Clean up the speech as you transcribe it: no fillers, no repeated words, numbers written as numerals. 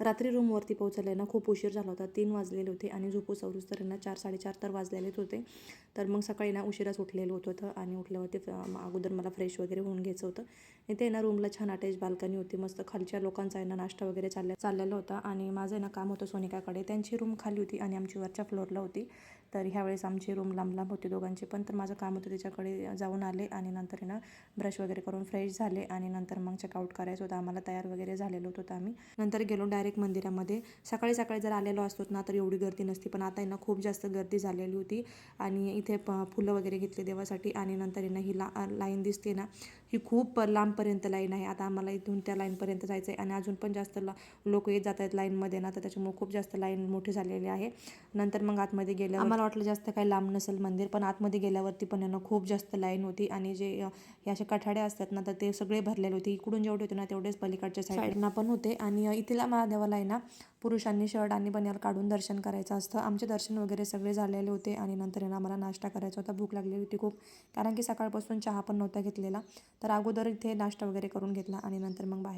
रात्री रूमवरती पोहोचायला ना खूप उशीर झाला होता. 3 वाजलेले होते आणि झोपूस तर ना 4-4:30 तर वाजलेलेच होते. तर मग सकाळी ना उशिराच उठलेलं होतं आणि उठल्यावरती अगोदर मला फ्रेश वगैरे होऊन घ्यायचं होतं. इथे ना रूमला छान अटॅच बाल्कनी होती. मस्त खालच्या लोकांचा आहे ना नाश्ता वगैरे चाललेला होता आणि माझं ना काम होतं सोनिकाकडे. त्यांची रूम खाली होती आणि आमची वरच्या फ्लोअरला होती. तर ह्यावेळेस आमची रूम लांब होती दोघांची पण. तर माझं काम होतं त्याच्याकडे जाऊन आले आणि नंतर आहे ना ब्रश वगैरे करून फ्रेश झाले आणि नंतर मग चेकआउट करायचं होतं आम्हाला. तयार वगैरे झालेलो होतं आम्ही. नंतर गेलो डायरेक्ट मंदिरामध्ये. सकाळी सकाळी जर आलेलो असतो ना तर एवढी गर्दी नसती, पण आता ना खूप जास्त गर्दी झालेली होती आणि इथे फुलं वगैरे घेतले देवासाठी आणि नंतर ना ही लाईन दिसते ना, ही खूप लांबपर्यंत लाईन आहे. आता आम्हाला इथून त्या लाईनपर्यंत जायचं आहे आणि अजून पण जास्त लोक येत जात आहेत लाईनमध्ये ना, तर त्याच्यामुळे खूप जास्त लाईन मोठी झालेली आहे. नंतर मग आतमध्ये गेल्यावर आम्हाला वाटलं जास्त काही लांब नसेल मंदिर, पण आतमध्ये गेल्यावरती पण ना खूप जास्त लाईन होती आणि जे हे असे कठाडे असतात ना तर ते सगळे भरलेले होते. इकडून जेवढे होते ना तेवढेच पलीकडच्या साईडना पण होते. आणि इथला महादेवाला आहे ना पुरुषांनी शर्ट आणि बनियान काढून दर्शन करायचं असतं. आमचे दर्शन वगैरे सगळे झालेले होते आणि नंतर ना आम्हाला नाश्ता करायचा होता. भूक लागलेली होती खूप, कारण की सकाळपासून चहा पण नव्हता घेतलेला. तर अगोदर इथे नाश्ता वगैरे करून घेतला आणि नंतर मग बाहेर